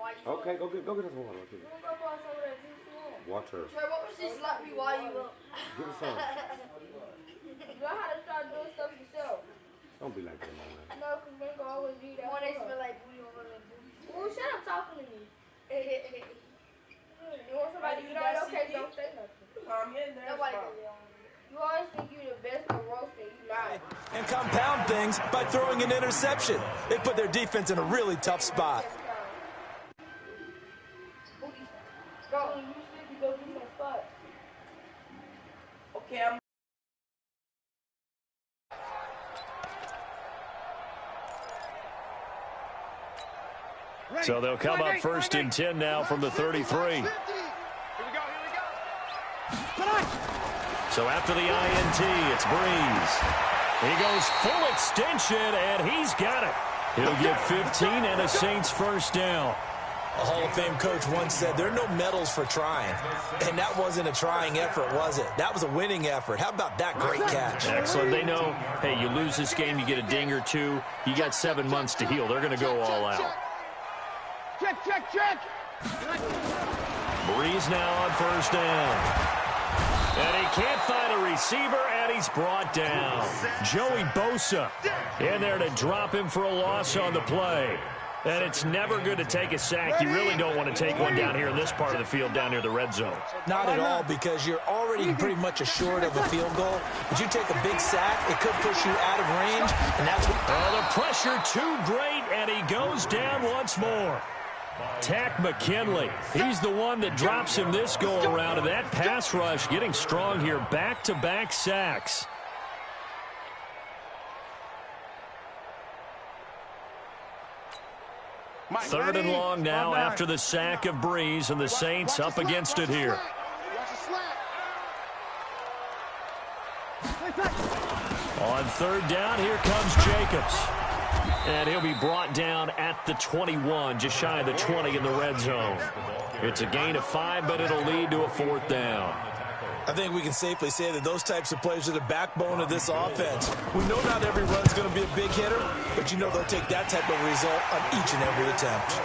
Okay, go get us water. Water. Trey, what was this slap me while you up? Give us some. You know how to start doing stuff yourself. Don't be like that, man. No, because men can always do that. One they smell like booty, one like booty. Ooh, shut up talking to me. You want somebody to get on your case, don't say nothing. Nobody can get on you. You always think you're the best at roasting. You lie. And compound things by throwing an interception. They put their defense in a really tough spot. Go. You sleepy, go do some spot. Okay, I'm... So they'll come up first and 10 now from the 33. So after the INT, it's Breeze. He goes full extension, and he's got it. He'll get 15 and a Saints first down. A Hall of Fame coach once said there are no medals for trying. And that wasn't a trying effort, was it? That was a winning effort. How about that great catch? Excellent. They know, hey, you lose this game, you get a ding or two. You got 7 months to heal. They're going to go all out. Check. Breeze now on first down. And he can't find a receiver, and he's brought down. Joey Bosa in there to drop him for a loss on the play. And it's never good to take a sack. You really don't want to take one down here in this part of the field, down near the red zone. Not at all, because you're already pretty much assured of a field goal. But you take a big sack, it could push you out of range, and that's what... Oh, the pressure too great, and he goes down once more. Tack McKinley, he's the one that drops him this go-around, and that pass rush getting strong here. Back-to-back sacks. Third and long now after the sack of Breeze, and the Saints up against it here. On third down, here comes Jacobs. And he'll be brought down at the 21, just shy of the 20 in the red zone. It's a gain of 5, but it'll lead to a fourth down. I think we can safely say that those types of plays are the backbone of this offense. We know not every run's going to be a big hitter, but you know they'll take that type of result on each and every attempt.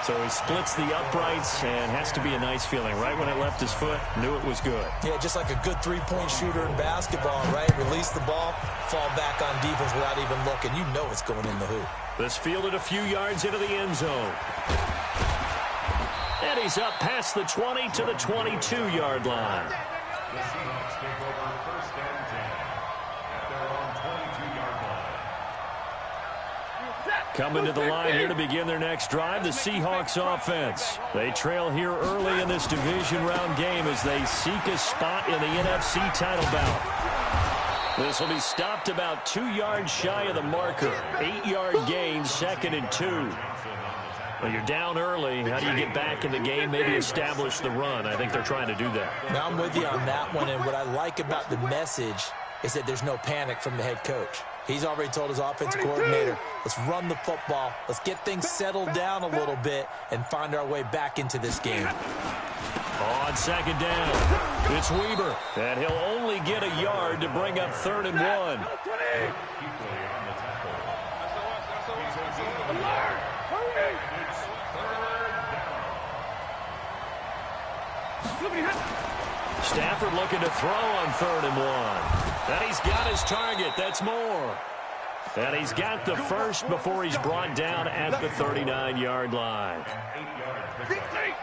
So he splits the uprights, and has to be a nice feeling. Right when it left his foot, knew it was good. Yeah, just like a good three-point shooter in basketball, right? Release the ball, fall back on defense without even looking. You know it's going in the hoop. This fielded a few yards into the end zone. And he's up past the 20 to the 22-yard line. The Seahawks take over first and 10 at their own 22-yard line. Coming to the line here to begin their next drive, the Seahawks offense. They trail here early in this division round game as they seek a spot in the NFC title bout. This will be stopped about 2 yards shy of the marker. 8-yard gain, 2nd and 2. Well, you're down early. How do you get back in the game, maybe establish the run? I think they're trying to do that. Now, I'm with you on that one, and what I like about the message is that there's no panic from the head coach. He's already told his offensive coordinator, let's run the football, let's get things settled down a little bit and find our way back into this game. On second down, it's Weber, and he'll only get a yard to bring up 3rd and 1. Stafford looking to throw on 3rd and 1. And he's got his target. That's more. And he's got the first before he's brought down at the 39-yard line.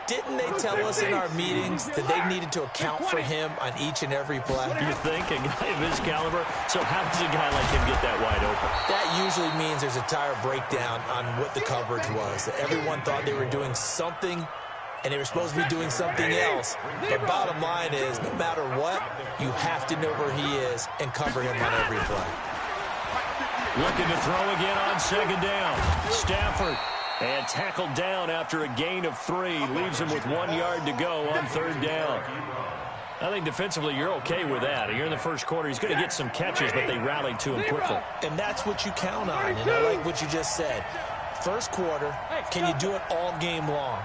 Didn't they tell us in our meetings that they needed to account for him on each and every play? You think? A guy of his caliber? So how does a guy like him get that wide open? That usually means there's a tire breakdown on what the coverage was. That everyone thought they were doing something, and they were supposed to be doing something else. But bottom line is, no matter what, you have to know where he is and cover him on every play. Looking to throw again on second down. Stafford, and tackled down after a gain of 3. Leaves him with 1 yard to go on 3rd down. I think defensively you're okay with that. You're in the first quarter. He's going to get some catches, but they rallied to him quickly. And that's what you count on, and I like what you just said. First quarter, can you do it all game long?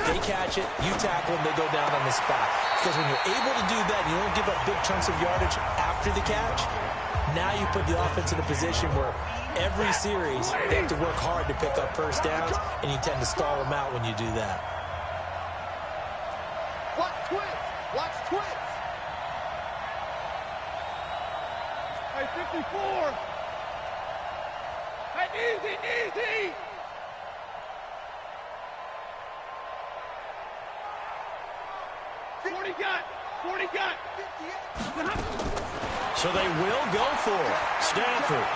They catch it, you tackle them, they go down on the spot. Because when you're able to do that, you don't give up big chunks of yardage after the catch, now you put the offense in a position where every series, they have to work hard to pick up first downs, and you tend to stall them out when you do that. Watch twins. Watch twins. Hey, 54. Hey, easy, easy. So they will go for it. Stafford.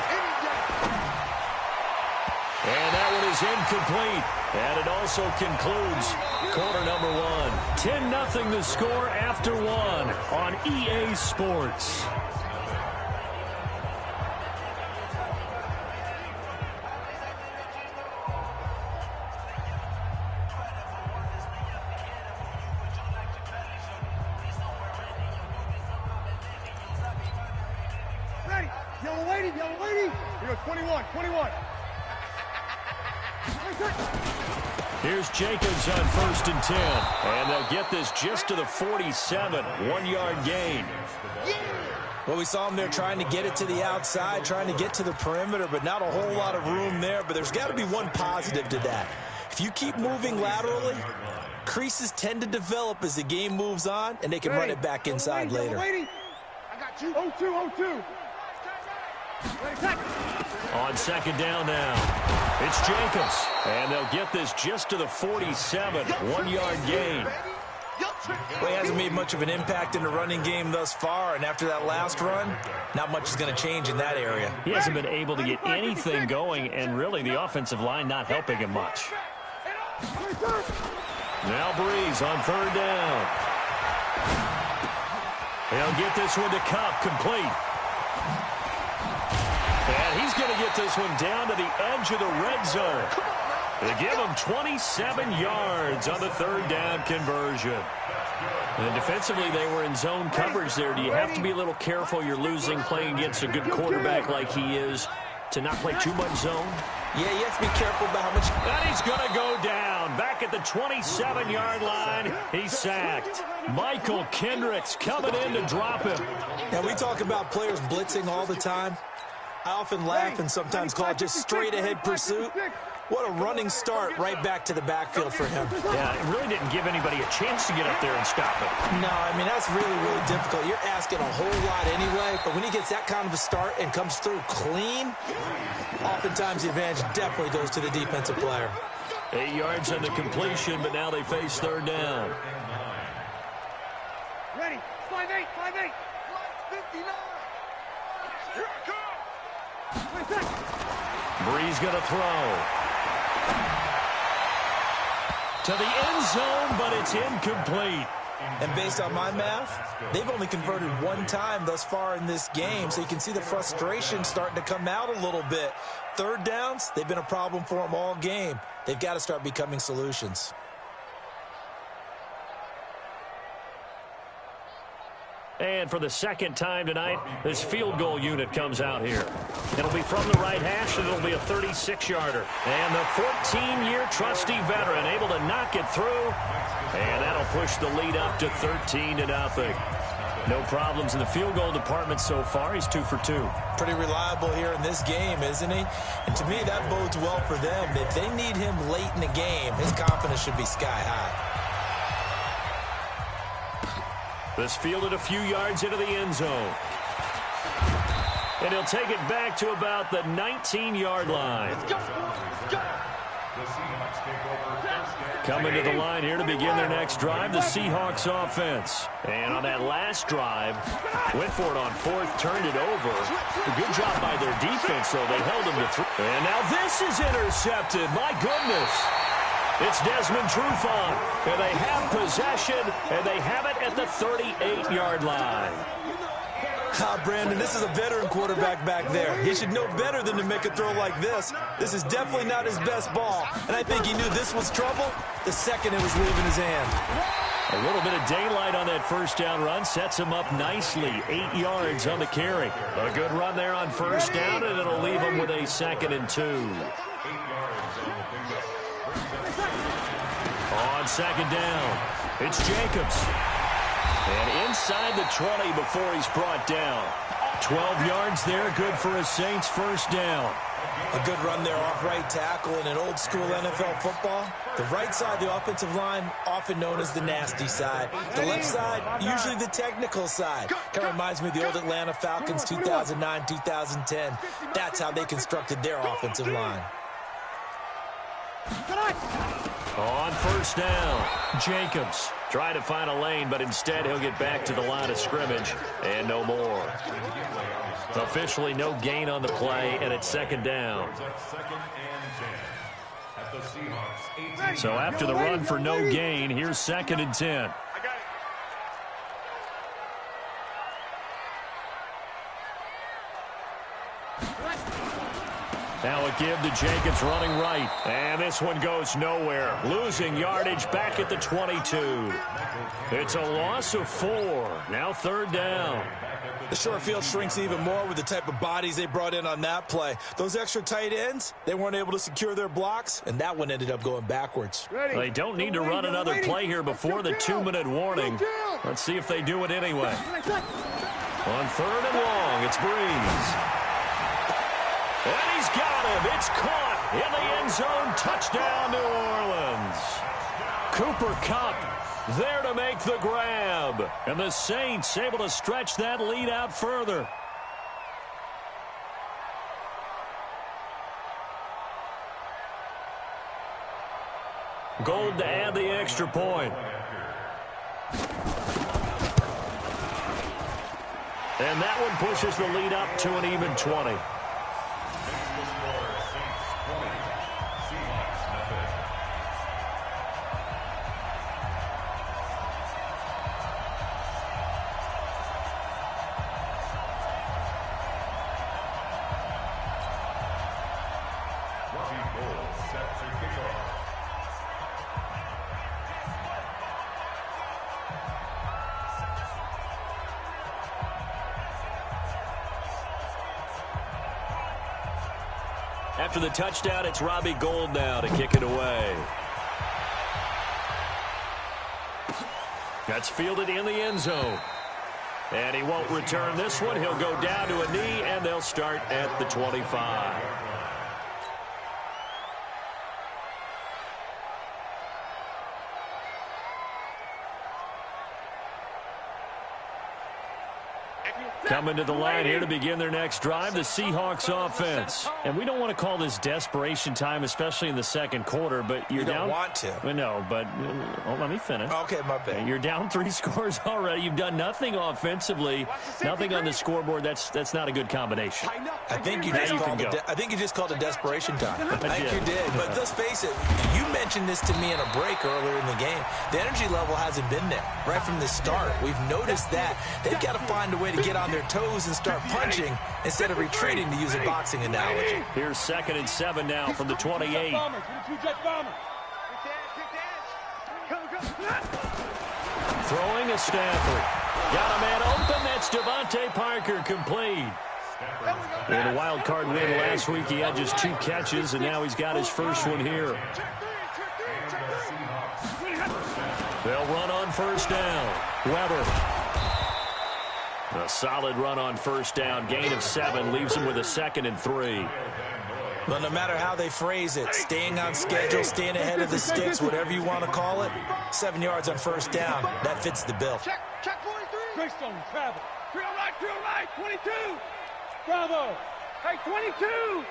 And that one is incomplete. And it also concludes quarter number 1. 10-0 the score after 1 on EA Sports. Yellow lady. Here goes 21. Here's Jacobs on 1st and 10. And they'll get this just to the 47. 1-yard gain. Well, we saw him there trying to get it to the outside, trying to get to the perimeter, but not a whole lot of room there. But there's got to be one positive to that. If you keep moving laterally, creases tend to develop as the game moves on, and they can run it back inside later. I got you. 0-2. On 2nd down now, it's Jacobs. And they'll get this just to the 47. 1-yard gain. Well, he hasn't made much of an impact in the running game thus far, and after that last run, not much is going to change in that area. He hasn't been able to get anything going, and really the offensive line not helping him much. Now Breeze on 3rd down. He'll get this one to Cup, complete. And he's going to get this one down to the edge of the red zone. They give him 27 yards on the 3rd down conversion. And defensively, they were in zone coverage there. Do you have to be a little careful? You're losing playing against a good quarterback like he is to not play too much zone? Yeah, you have to be careful about how much. And he's going to go down. Back at the 27-yard line, he's sacked. Michael Kendricks coming in to drop him. Now, we talk about players blitzing all the time. I often laugh and sometimes call it just straight-ahead pursuit. What a running start right back to the backfield for him. Yeah, it really didn't give anybody a chance to get up there and stop it. No, I mean, that's really, really difficult. You're asking a whole lot anyway, but when he gets that kind of a start and comes through clean, oftentimes the advantage definitely goes to the defensive player. 8 yards on the completion, but now they face 3rd down. Ready. 5-8. 59. Here I come. Breeze going to throw. To the end zone, but it's incomplete. And based on my math, they've only converted 1 time thus far in this game, so you can see the frustration starting to come out a little bit. 3rd downs, they've been a problem for them all game. They've got to start becoming solutions. And for the 2nd time tonight, this field goal unit comes out here. It'll be from the right hash, and it'll be a 36-yarder. And the 14-year trusty veteran able to knock it through. And that'll push the lead up to 13-0. No problems in the field goal department so far. He's 2 for 2. Pretty reliable here in this game, isn't he? And to me, that bodes well for them. If they need him late in the game, his confidence should be sky high. This fielded a few yards into the end zone. And he'll take it back to about the 19-yard line. Coming to the line here to begin their next drive, the Seahawks offense. And on that last drive, went for it on 4th, turned it over. A good job by their defense, though. They held him to 3. And now this is intercepted. My goodness. It's Desmond Trufant, and they have possession, and they have it at the 38-yard line. Brandon, this is a veteran quarterback back there. He should know better than to make a throw like this. This is definitely not his best ball, and I think he knew this was trouble the second it was leaving his hand. A little bit of daylight on that 1st down run sets him up nicely. 8 yards on the carry. A good run there on 1st down, and it'll leave him with a 2nd and 2. On 2nd down, it's Jacobs. And inside the 20 before he's brought down. 12 yards there, good for a Saints first down. A good run there off right tackle in an old school NFL football. The right side of the offensive line, often known as the nasty side. The left side, usually the technical side. Kind of reminds me of the old Atlanta Falcons 2009, 2010. That's how they constructed their offensive line. On first down, Jacobs trying to find a lane, but instead he'll get back to the line of scrimmage and no more. Officially no gain on the play, and it's second down. So after the run for no gain, here's 2nd and 10. Now a give to Jacobs running right. And this one goes nowhere. Losing yardage back at the 22. It's a loss of 4. Now 3rd down. The short field shrinks even more with the type of bodies they brought in on that play. Those extra tight ends, they weren't able to secure their blocks, and that one ended up going backwards. They don't need to run another play here before the 2-minute warning. Let's see if they do it anyway. On 3rd and long, it's Breeze. And he's got him. It's caught in the end zone. Touchdown, New Orleans. Cooper Kupp there to make the grab. And the Saints able to stretch that lead out further. Gold to add the extra point. And that one pushes the lead up to an even 20. After the touchdown, it's Robbie Gould now to kick it away. That's fielded in the end zone. And he won't return this one. He'll go down to a knee, and they'll start at the 25. Coming to the line here to begin their next drive, the Seahawks offense. And we don't want to call this desperation time, especially in the second quarter, but you're down. You don't want to. Well, no, but let me finish. Okay, my bad. You're down 3 scores already. You've done nothing offensively, nothing on the scoreboard. That's not a good combination. I think you just called it desperation time. I think you did. But let's face it, you mentioned this to me in a break earlier in the game. The energy level hasn't been there right from the start. We've noticed that. They've got to find a way to get on their toes and start punching instead of retreating, to use a boxing analogy. Here's 2nd and 7 now from the 28. Throwing a Stafford. Got a man open. That's Devontae Parker, complete. In a wild card win last week, he had just 2 catches, and now he's got his first one here. They'll run on first down. Weber. A solid run on first down. Gain of 7 leaves him with a 2nd and 3. Well, no matter how they phrase it, staying on schedule, staying ahead of the sticks, whatever you want to call it, 7 yards on first down, that fits the bill. Check 43. Greystone, travel. Drill right, 22. Bravo. Hey, 22.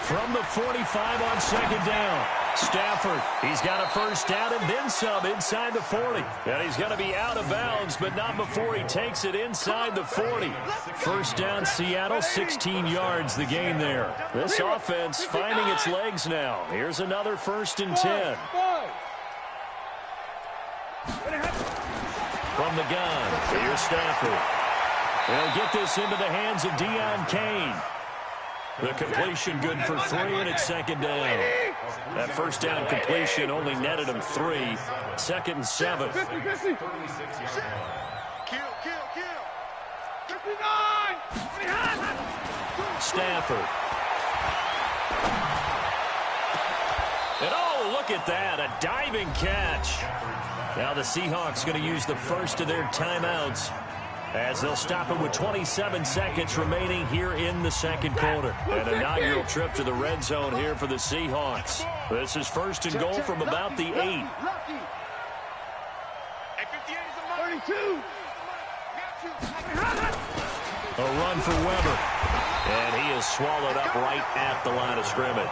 From the 45 on second down. Stafford, he's got a first down and then some inside the 40. And he's going to be out of bounds, but not before he takes it inside the 40. First down, Seattle, 16 yards the gain there. This offense finding its legs now. Here's another 1st and 10. From the gun, here's Stafford. They'll get this into the hands of Deion Kane. The completion good for 3, and it's 2nd down. That first down completion only netted him 3. 2nd and 7. Kill. 59. Stafford. And oh, look at that, a diving catch. Now the Seahawks going to use the first of their timeouts. as they'll stop it with 27 seconds remaining here in the second quarter. An inaugural trip to the red zone here for the Seahawks. This is first and goal from about the 8. 32. A run for Weber. And he is swallowed up right at the line of scrimmage.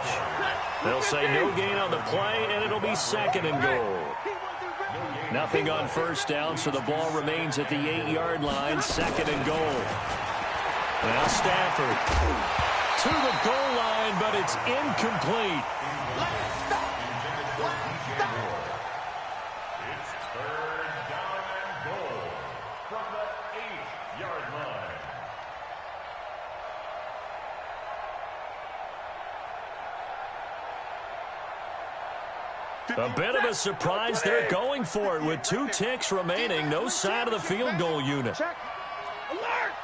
They'll say no gain on the play, and it'll be second and goal. Nothing on first down, so the ball remains at the 8-yard line, second and goal. Now Stafford to the goal line, but it's incomplete. It's third down and goal from the 8-yard line. A bit of a surprise. They're going for it with 2 ticks remaining. No sign of the field goal unit. Check. Alert.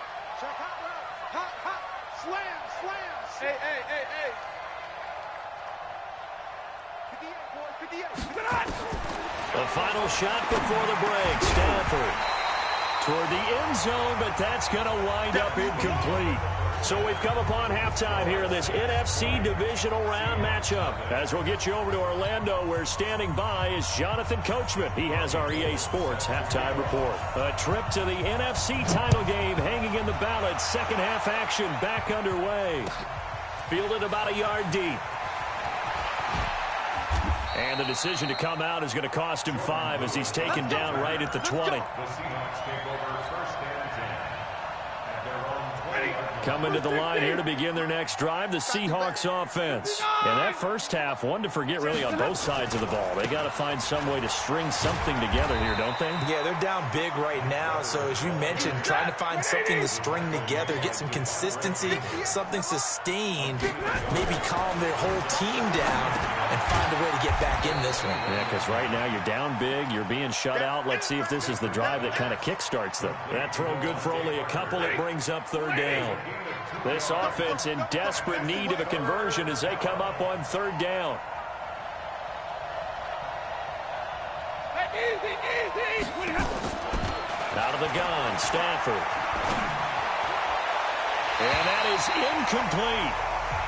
Check hot route. Hot. Slam. Hey. 58, boy. 58. The final shot before the break. Stafford toward the end zone, but that's going to wind up incomplete. So we've come upon halftime here in this NFC Divisional Round matchup. As we'll get you over to Orlando, where standing by is Jonathan Coachman. He has our EA Sports halftime report. A trip to the NFC title game hanging in the balance. Second half action back underway. Fielded about a yard deep. And the decision to come out is going to cost him 5 as he's taken down right at the 20. The Seahawks take over first and 10 at their own 20. Coming to the line here to begin their next drive, the Seahawks offense. And that first half, one to forget really on both sides of the ball. They got to find some way to string something together here, don't they? Yeah, they're down big right now. So as you mentioned, trying to find something to string together, get some consistency, something sustained, maybe calm their whole team down and find a way to get back in this one. Yeah, because right now you're down big, you're being shut out. Let's see if this is the drive that kind of kickstarts them. That throw good for only a couple. It brings up third down. This offense in desperate need of a conversion as they come up on third down. Out of the gun, Stafford. And that is incomplete.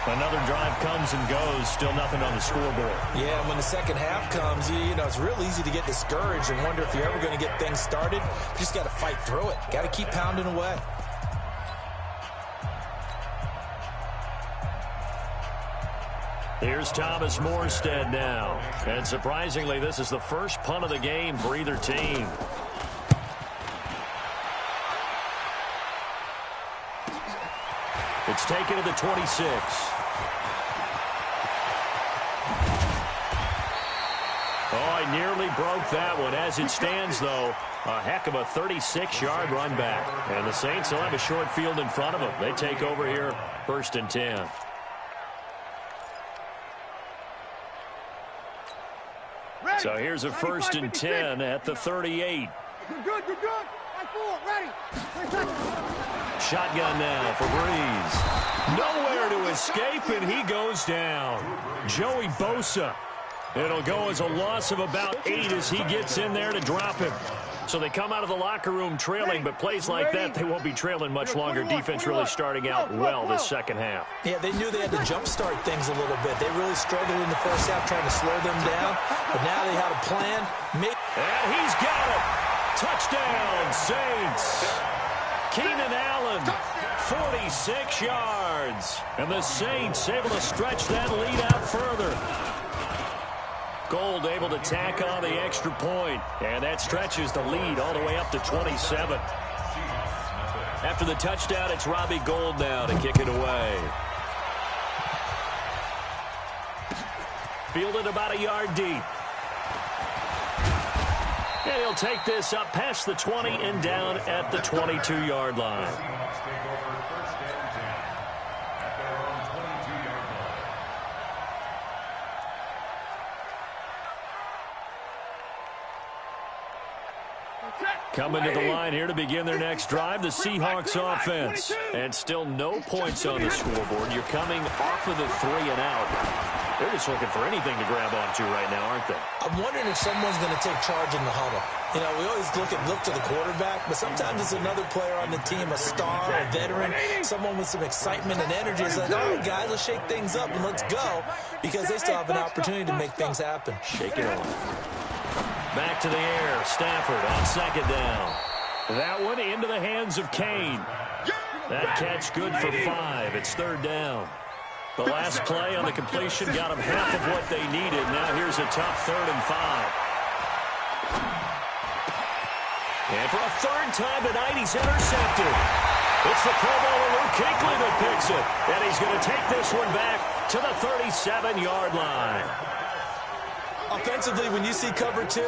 Another drive comes and goes, still nothing on the scoreboard. Yeah, and when the second half comes, you know, it's real easy to get discouraged and wonder if you're ever going to get things started. You just got to fight through it. Got to keep pounding away. Here's Thomas Morstead now. And surprisingly, this is the first punt of the game for either team. It's taken to the 26. Oh, I nearly broke that one. As it stands, though, a heck of a 36-yard run back. And the Saints will have a short field in front of them. They take over here, first and 10. So here's a first and 10 at the 38. You're good. I full. Ready. Shotgun now for Breeze. Nowhere to escape, and he goes down. Joey Bosa. It'll go as a loss of about 8 as he gets in there to drop him. So they come out of the locker room trailing, but plays like that, they won't be trailing much longer. Defense really starting out well this second half. Yeah, they knew they had to jumpstart things a little bit. They really struggled in the first half trying to slow them down, but now they had a plan. And he's got it. Touchdown, Saints. Keenan Allen, 46 yards. And the Saints able to stretch that lead out further. Gold able to tack on the extra point, and that stretches the lead all the way up to 27. After the touchdown, it's Robbie Gould now to kick it away. Fielded about a yard deep. And he'll take this up past the 20 and down at the 22-yard line. Coming to the line here to begin their next drive, the Seahawks offense. And still no points on the scoreboard. You're coming off of the 3 and out. They're just looking for anything to grab onto right now, aren't they? I'm wondering if someone's going to take charge in the huddle. You know, we always look to the quarterback, but sometimes it's another player on the team, a star, a veteran, someone with some excitement and energy. It's like, all right, guys, let's shake things up and let's go, because they still have an opportunity to make things happen. Shake it off. Back to the air. Stafford on second down. That one into the hands of Kane. That catch good for 5. It's third down. The last play on the completion got them half of what they needed. Now here's a tough 3rd and 5. And for a third time tonight, he's intercepted. It's the Pro Bowler Luke Kuechly that picks it. And he's going to take this one back to the 37-yard line. Offensively, when you see cover 2,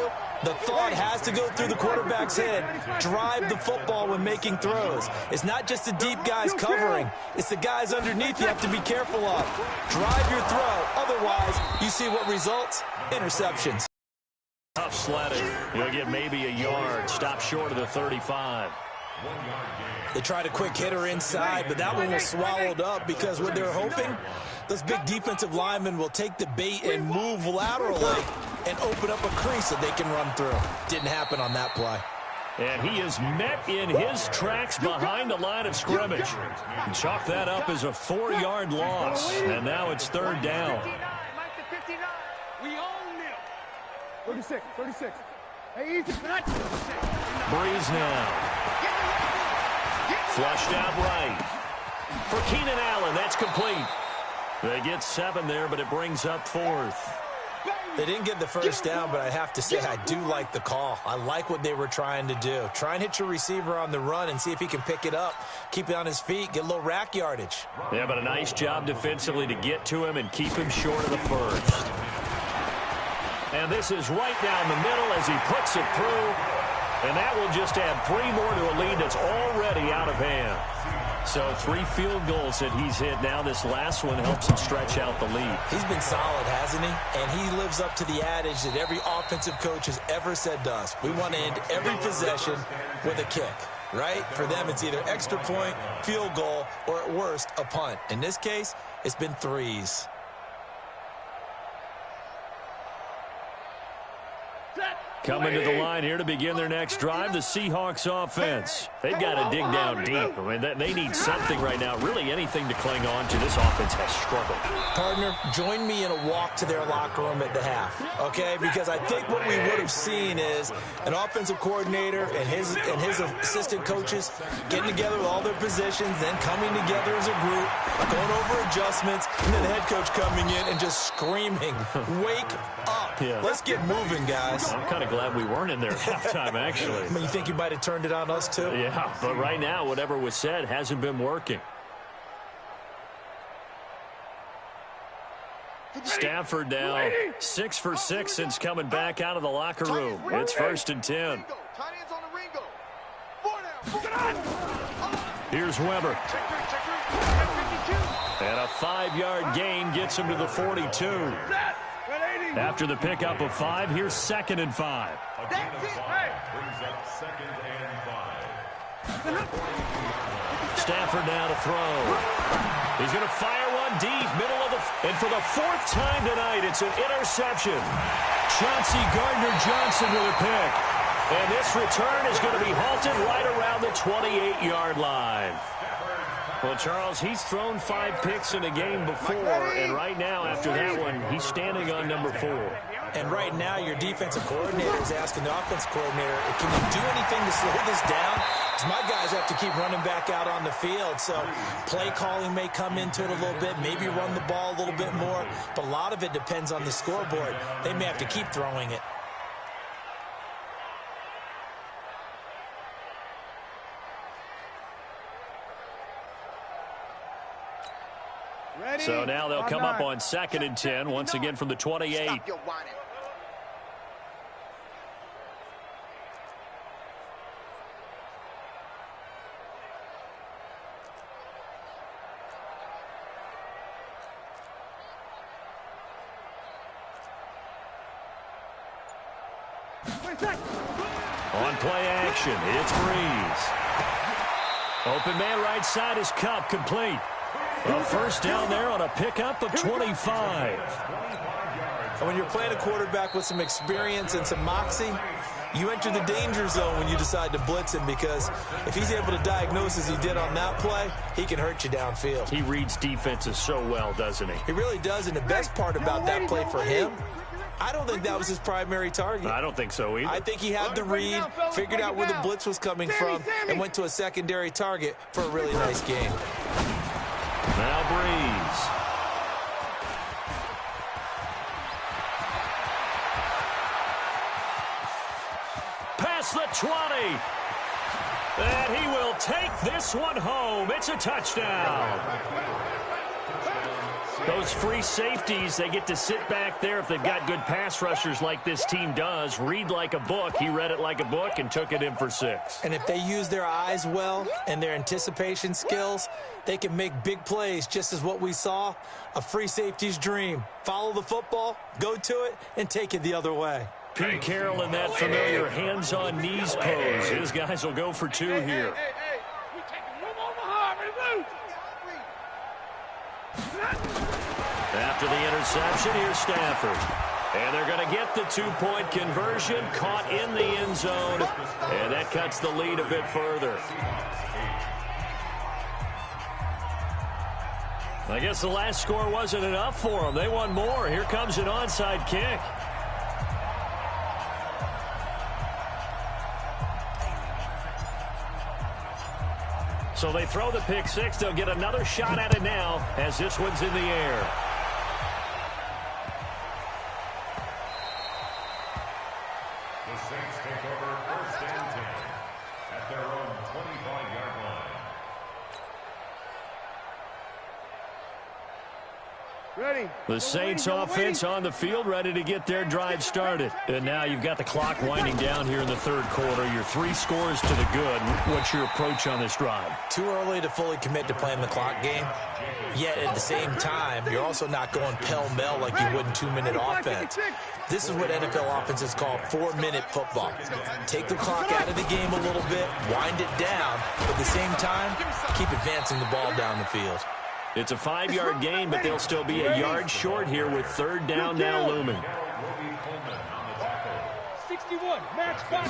the thought has to go through the quarterback's head. Drive the football when making throws. It's not just the deep guys covering. It's the guys underneath you have to be careful of. Drive your throw. Otherwise, you see what results? Interceptions. Tough sledding. He'll get maybe a yard. Stop short of the 35. They tried a quick hitter inside, but that one was swallowed up because what they're hoping, those big defensive linemen will take the bait and move laterally and open up a crease that they can run through. Didn't happen on that play. And he is met in his tracks behind the line of scrimmage. And chalk that up as a 4-yard loss. And now it's third down. We own them. 36. Hey, easy. Breeze now. Flushed out right. For Keenan Allen, that's complete. They get 7 there, but it brings up 4th. They didn't get the first down, but I have to say I do like the call. I like what they were trying to do. Try and hit your receiver on the run and see if he can pick it up, keep it on his feet, get a little rack yardage. Yeah, but a nice job defensively to get to him and keep him short of the first. And this is right down the middle as he puts it through. And that will just add 3 more to a lead that's already out of hand. So 3 field goals that he's hit now. This last one helps him stretch out the lead. He's been solid, hasn't he? And he lives up to the adage that every offensive coach has ever said to us. We want to end every possession with a kick, right? For them, it's either extra point, field goal, or at worst, a punt. In this case, it's been 3s. Coming to the line here to begin their next drive, the Seahawks offense. They've got to dig down deep. I mean, they need something right now, really anything to cling on to. This offense has struggled. Partner, join me in a walk to their locker room at the half, okay? Because I think what we would have seen is an offensive coordinator and his assistant coaches getting together with all their positions, then coming together as a group, going over adjustments, and then the head coach coming in and just screaming, wake up. Yeah. Let's get moving, guys. I'm kind of glad we weren't in there at halftime, actually. I mean, you think you might have turned it on us, too? Yeah, but right now, whatever was said hasn't been working. Stafford now 6 for 6 since coming back out of the locker room. It's 1st and 10. Here's Weber. And a 5-yard gain gets him to the 42. After the pickup of 5, here's 2nd and 5. Brings up 2nd and 5. Stafford now to throw. He's going to fire one deep, middle of the... And for the 4th time tonight, it's an interception. Chauncey Gardner-Johnson with a pick. And this return is going to be halted right around the 28-yard line. Well, Charles, he's thrown 5 picks in a game before, and right now, after that one, he's standing on number 4. And right now, your defensive coordinator is asking the offensive coordinator, can you do anything to slow this down? Because my guys have to keep running back out on the field. So play calling may come into it a little bit, maybe run the ball a little bit more. But a lot of it depends on the scoreboard. They may have to keep throwing it. So now they'll come up on 2nd and 10, once again from the 28. On play action, it's Breeze. Open man right side is Cup, complete. A first down there on a pickup of 25. And when you're playing a quarterback with some experience and some moxie, you enter the danger zone when you decide to blitz him, because if he's able to diagnose as he did on that play, he can hurt you downfield. He reads defenses so well, doesn't he? He really does, and the best part about that play for him, I don't think that was his primary target. I don't think so either. I think he had the read, figured out where the blitz was coming from, and went to a secondary target for a really nice game. Now Breeze. Past the 20. And he will take this one home. It's a touchdown. Those free safeties, they get to sit back there if they've got good pass rushers like this team does. Read like a book. He read it like a book and took it in for 6. And if they use their eyes well and their anticipation skills, they can make big plays, just as what we saw, a free safety's dream. Follow the football, go to it, and take it the other way. Pete Carroll in that familiar hands-on knees pose. His guys will go for 2 here. After the interception, here's Stafford. And they're going to get the 2-point conversion, caught in the end zone, and that cuts the lead a bit further. I guess the last score wasn't enough for them. They won more. Here comes an onside kick. So they throw the pick 6. They'll get another shot at it now as this one's in the air. The Saints take over 1st and 10 at their own 25-yard line. Ready. The Saints offense on the field, ready to get their drive started. And now you've got the clock winding down here in the 3rd quarter. Your 3 scores to the good. What's your approach on this drive? Too early to fully commit to playing the clock game. Yet at the same time, you're also not going pell-mell like you would in 2-minute offense. This is what NFL offenses call 4-minute football. Take the clock out of the game a little bit, wind it down, but at the same time, keep advancing the ball down the field. It's a 5-yard gain, but they'll still be a yard short here with 3rd down now looming. 61, match back.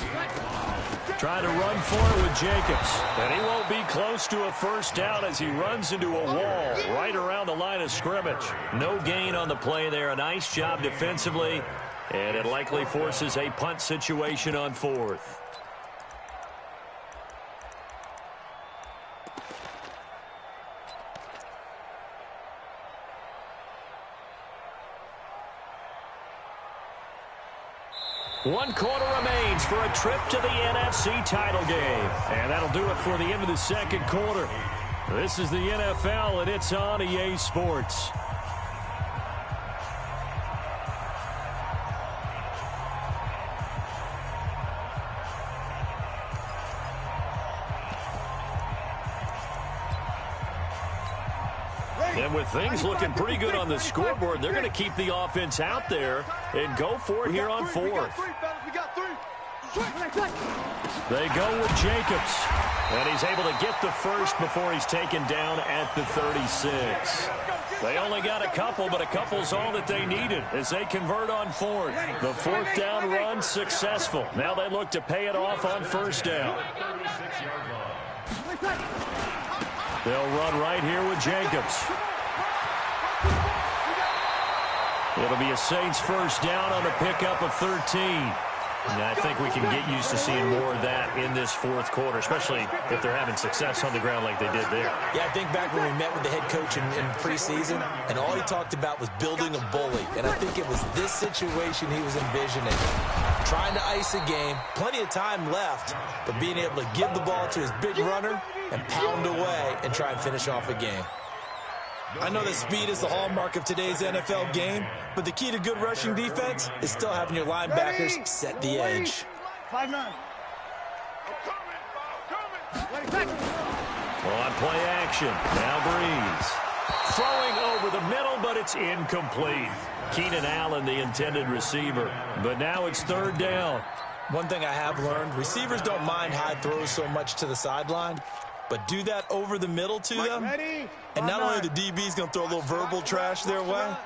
Trying to run for it with Jacobs. And he won't be close to a first down as he runs into a wall right around the line of scrimmage. No gain on the play there. A nice job defensively. And it likely forces a punt situation on 4th. One quarter remains for a trip to the NFC title game. And that'll do it for the end of the 2nd quarter. This is the NFL, and it's on EA Sports. And with things looking pretty good on the scoreboard, they're going to keep the offense out there and go for it here on 4th. They go with Jacobs. And he's able to get the first before he's taken down at the 36. They only got a couple, but a couple's all that they needed as they convert on 4th. The 4th down run successful. Now they look to pay it off on 1st down. They'll run right here with Jacobs. It'll be a Saints 1st down on a pickup of 13. And I think we can get used to seeing more of that in this 4th quarter, especially if they're having success on the ground like they did there. Yeah, I think back when we met with the head coach in preseason, and all he talked about was building a bully. And I think it was this situation he was envisioning. Trying to ice a game, plenty of time left, but being able to give the ball to his big runner and pound away and try and finish off a game. I know that speed is the hallmark of today's NFL game, but the key to good rushing defense is still having your linebackers set the edge. 5-9. On play action, now Breeze. Throwing over the middle, but it's incomplete. Keenan Allen, the intended receiver. But now it's 3rd down. One thing I have learned, receivers don't mind high throws so much to the sideline. but do that over the middle to them, and not only the DB's going to throw a little verbal trash their way,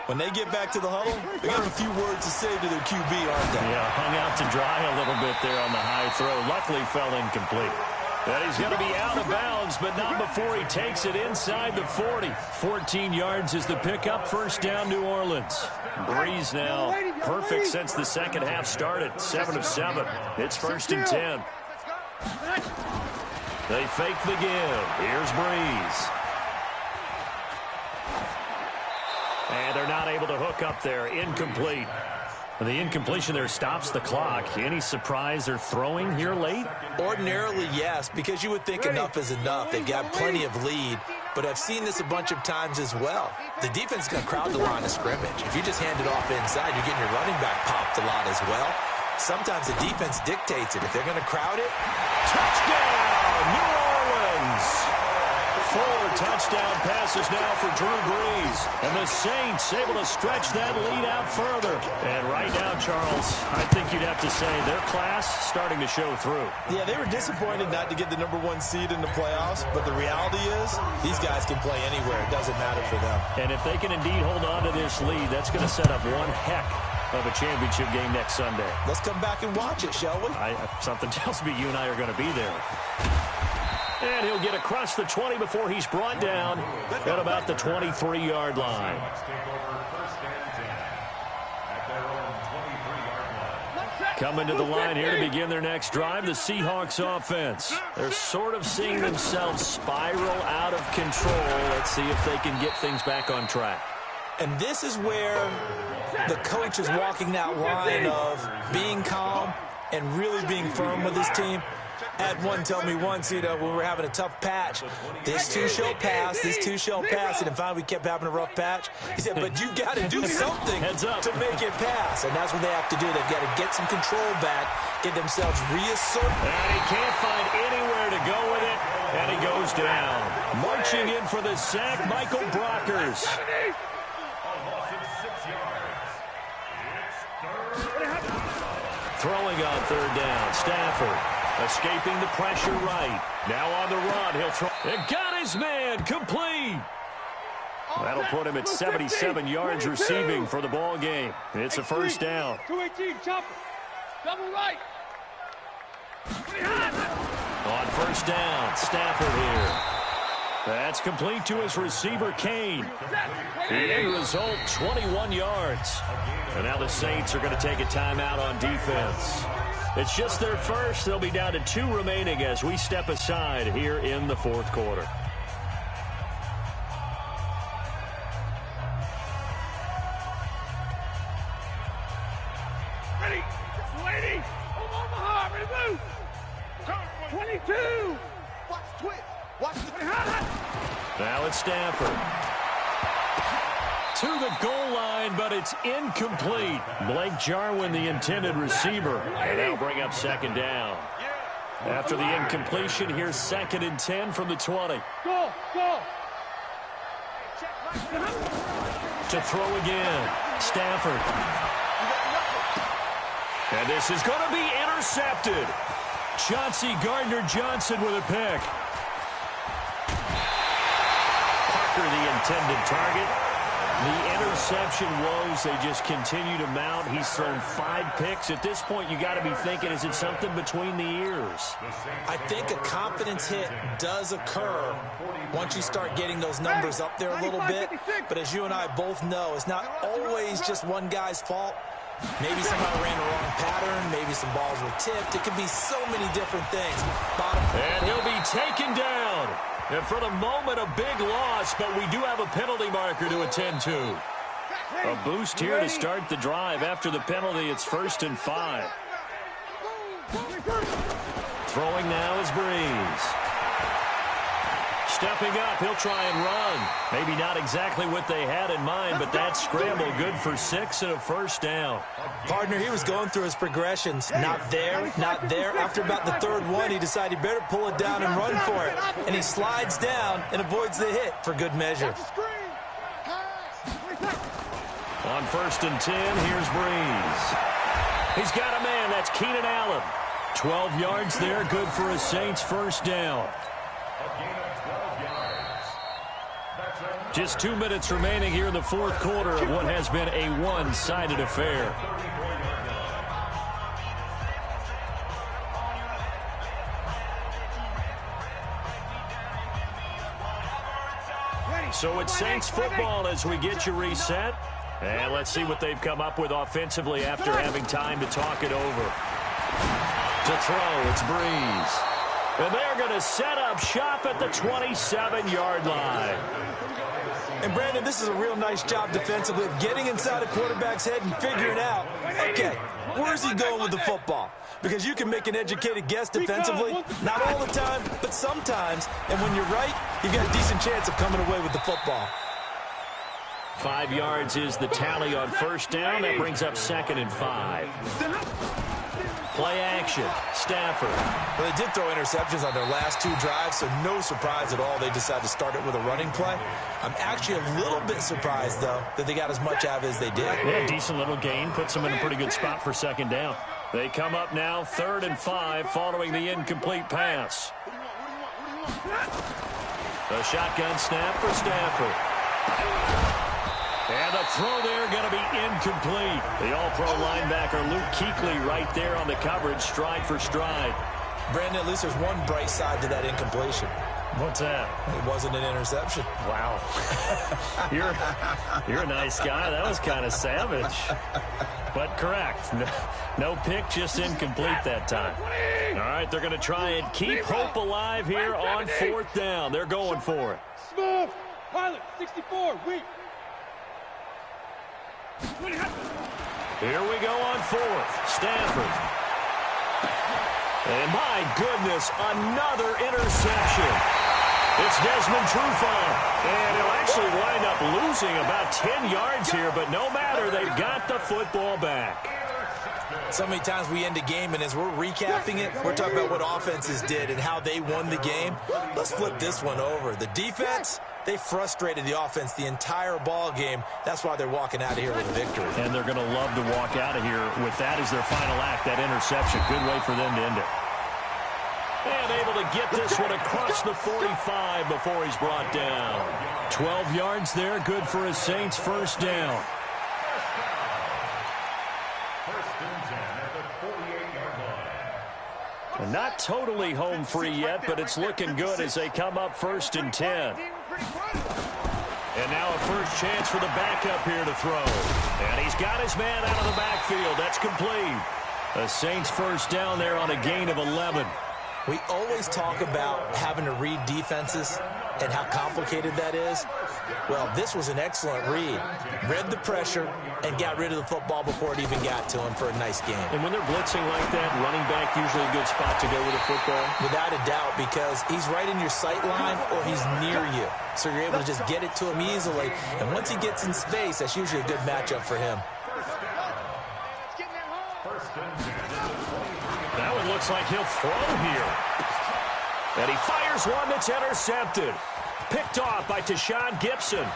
when they get back to the huddle, they got a few words to say to their QB, aren't they? Yeah, hung out to dry a little bit there on the high throw. Luckily fell incomplete. And he's going to be out of bounds, but not before he takes it inside the 40. 14 yards is the pickup. First down, New Orleans. Breeze now perfect since the second half started. 7 of 7. It's 1st and 10. They fake the give. Here's Breeze. And they're not able to hook up there. Incomplete. And the incompletion there stops the clock. Any surprise they're throwing here late? Ordinarily, yes, because you would think enough is enough. They've got plenty of lead, but I've seen this a bunch of times as well. The defense is going to crowd the line of scrimmage. If you just hand it off inside, you're getting your running back popped a lot as well. Sometimes the defense dictates it. If they're going to crowd it, touchdown, New Orleans! 4 touchdown passes now for Drew Brees. And the Saints able to stretch that lead out further. And right now, Charles, I think you'd have to say their class starting to show through. Yeah, they were disappointed not to get the #1 seed in the playoffs, but the reality is these guys can play anywhere. It doesn't matter for them. And if they can indeed hold on to this lead, that's going to set up one heck of a championship game next Sunday. Let's come back and watch it, shall we? Something tells me you and I are going to be there. And he'll get across the 20 before he's brought down at about the 23-yard line. Coming to the line here to begin their next drive, the Seahawks offense. They're sort of seeing themselves spiral out of control. Let's see if they can get things back on track. And this is where the coach is walking that line of being calm and really being firm with his team. Had one tell me once, when we were having a tough patch, this two shall pass, and finally we kept having a rough patch. He said, but you got to do something to make it pass, and that's what they have to do. They've got to get some control back, get themselves reasserted. And he can't find anywhere to go with it, and he goes down. Marching in for the sack, Michael Brockers. Throwing on 3rd down, Stafford. Escaping the pressure right. Now on the run. He'll throw. It got his man. Complete. That'll put him at 77 yards receiving for the ball game. It's a 1st down. 218, chopper. Double right. On 1st down, Stafford here. That's complete to his receiver, Kane. The end result, 21 yards. And now the Saints are going to take a timeout on defense. It's just their first. They'll be down to 2 remaining as we step aside here in the 4th quarter. Ready. Lady. Omaha. Ready, move. 22. Watch twitch. Watch the. Now it's Stafford. To the goal line, but it's incomplete. Blake Jarwin, the intended receiver. And that'll bring up 2nd down. After the incompletion, here's 2nd and 10 from the 20. Go. To throw again, Stafford. And this is going to be intercepted. Chauncey Gardner-Johnson with a pick. Parker, the intended target. The interception woes, they just continue to mount. He's thrown 5 picks. At this point, you got to be thinking, is it something between the ears? I think a confidence hit does occur once you start getting those numbers up there a little bit. But as you and I both know, it's not always just one guy's fault. Maybe somebody ran the wrong pattern. Maybe some balls were tipped. It could be so many different things. And he'll be taken down. And for the moment, a big loss, but we do have a penalty marker to attend to. A boost here to start the drive. After the penalty, it's 1st and 5. Throwing now is Breeze. Stepping up, he'll try and run. Maybe not exactly what they had in mind, but that scramble good for 6 and a 1st down. Partner, he was going through his progressions. Not there, not there. After about the 3rd one, he decided he better pull it down and run for it. And he slides down and avoids the hit for good measure. On 1st and 10, here's Breeze. He's got a man. That's Keenan Allen. 12 yards there, good for a Saints 1st down. Just 2 minutes remaining here in the fourth quarter of what has been a one-sided affair. So it's Saints football as we get you reset. And let's see what they've come up with offensively after having time to talk it over. To throw, it's Breeze. And they're going to set up shop at the 27-yard line. And, Brandon, this is a real nice job defensively of getting inside a quarterback's head and figuring out, okay, where's he going with the football? Because you can make an educated guess defensively, not all the time, but sometimes. And when you're right, you've got a decent chance of coming away with the football. 5 yards is the tally on first down. That brings up 2nd and 5. Play action, Stafford. Well, they did throw interceptions on their last 2 drives, so no surprise at all they decided to start it with a running play. I'm actually a little bit surprised, though, that they got as much out of it as they did. Yeah, decent little gain. Puts them in a pretty good spot for 2nd down. They come up now 3rd and 5 following the incomplete pass. The shotgun snap for Stafford. And the throw there going to be incomplete. The all-pro linebacker Luke Kuechly right there on the coverage, stride for stride. Brandon, at least there's one bright side to that incompletion. What's that? It wasn't an interception. Wow. You're a nice guy. That was kind of savage. But correct. No pick, just incomplete that time. All right, they're going to try and keep hope alive here on 4th down. They're going for it. Smooth. Pilot, 64, weak. Here we go on 4th. Stafford. And my goodness, another interception. It's Desmond Trufant. And he'll actually wind up losing about 10 yards here, but no matter, they've got the football back. So many times we end a game, and as we're recapping it, we're talking about what offenses did and how they won the game. Let's flip this one over. The defense, they frustrated the offense the entire ball game. That's why they're walking out of here with a victory. And they're going to love to walk out of here with that as their final act, that interception. Good way for them to end it. And able to get this one across the 45 before he's brought down. 12 yards there, good for a Saints first down. And not totally home free yet, but it's looking good as they come up 1st and 10. And now a first chance for the backup here to throw. And he's got his man out of the backfield. That's complete. A Saints first down there on a gain of 11. We always talk about having to read defenses and how complicated that is. Well, this was an excellent read. Read the pressure and got rid of the football before it even got to him for a nice game. And when they're blitzing like that, running back usually a good spot to go with the football? Without a doubt, because he's right in your sight line or he's near you. So you're able to just get it to him easily. And once he gets in space, that's usually a good matchup for him. That one looks like he'll throw here. And he fires one that's intercepted. Picked off by Tashawn Gibson.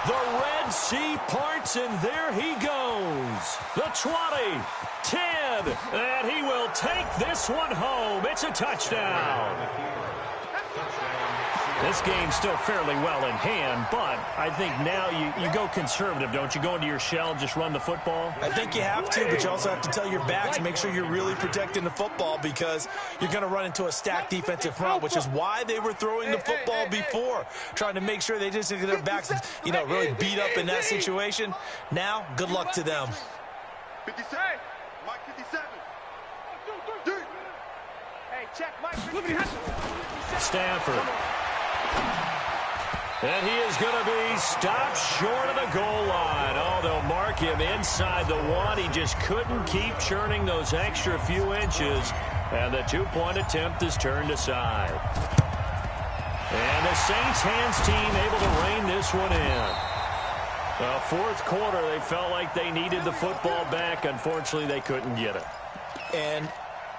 The Red Sea parts, and there he goes. The 20, 10, and he will take this one home. It's a touchdown. This game's still fairly well in hand, but I think now you go conservative, don't you? Go into your shell, just run the football? I think you have to, but you also have to tell your backs, make sure you're really protecting the football because you're going to run into a stacked defensive front, which is why they were throwing the football before, trying to make sure they just get their backs, really beat up in that situation. Now, good luck to them. 57. Mike 57. Hey, check Mike. Stafford. And he is going to be stopped short of the goal line. Oh, they'll mark him inside the 1. He just couldn't keep churning those extra few inches. And the 2-point attempt is turned aside. And the Saints hands team able to rein this one in. Fourth quarter, they felt like they needed the football back. Unfortunately, they couldn't get it. And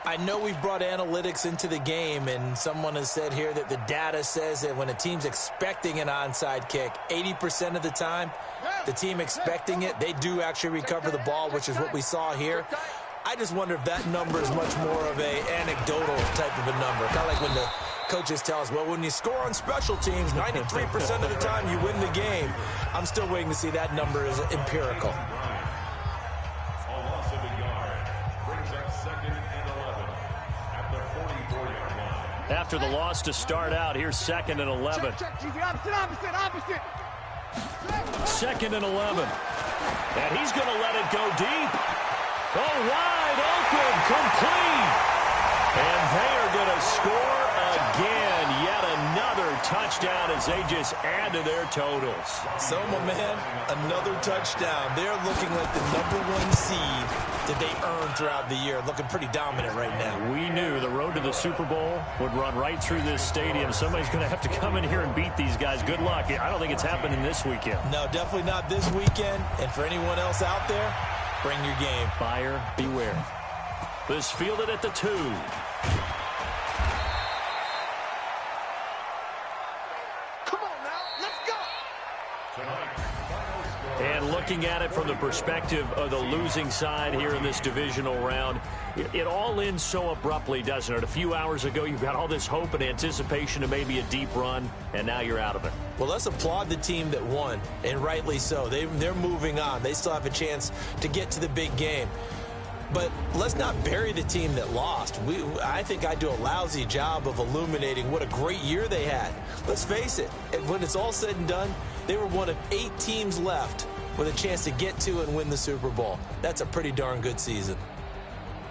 I know we've brought analytics into the game, and someone has said here that the data says that when a team's expecting an onside kick, 80% of the time, the team expecting it, they do actually recover the ball, which is what we saw here. I just wonder if that number is much more of a anecdotal type of a number, kind of like when the Coaches tell us, well, when you score on special teams, 93% of the time you win the game. I'm still waiting to see that number is empirical. A loss of a yard brings up 2nd and 11 at the 44-yard line. After the loss to start out, here's 2nd and 11. Opposite. 2nd and 11. And he's going to let it go deep. Oh, wide open, complete. And they are going to score again. Yet another touchdown as they just add to their totals. So, my man, another touchdown. They're looking like the #1 seed that they earned throughout the year. Looking pretty dominant right now. We knew the road to the Super Bowl would run right through this stadium. Somebody's going to have to come in here and beat these guys. Good luck. I don't think it's happening this weekend. No, definitely not this weekend. And for anyone else out there, bring your game. Buyer beware. This fielded at the 2. And looking at it from the perspective of the losing side here in this divisional round, it all ends so abruptly, doesn't it? A few hours ago, you've got all this hope and anticipation of maybe a deep run, and now you're out of it. Well, let's applaud the team that won, and rightly so. They're moving on. They still have a chance to get to the big game. But let's not bury the team that lost. I think I do a lousy job of illuminating what a great year they had. Let's face it, when it's all said and done, they were one of 8 teams left with a chance to get to and win the Super Bowl. That's a pretty darn good season.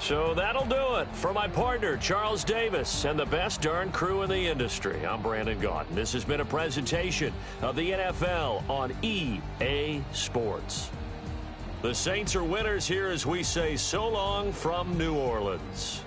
So that'll do it for my partner, Charles Davis, and the best darn crew in the industry. I'm Brandon Gaudin. This has been a presentation of the NFL on EA Sports. The Saints are winners here as we say so long from New Orleans.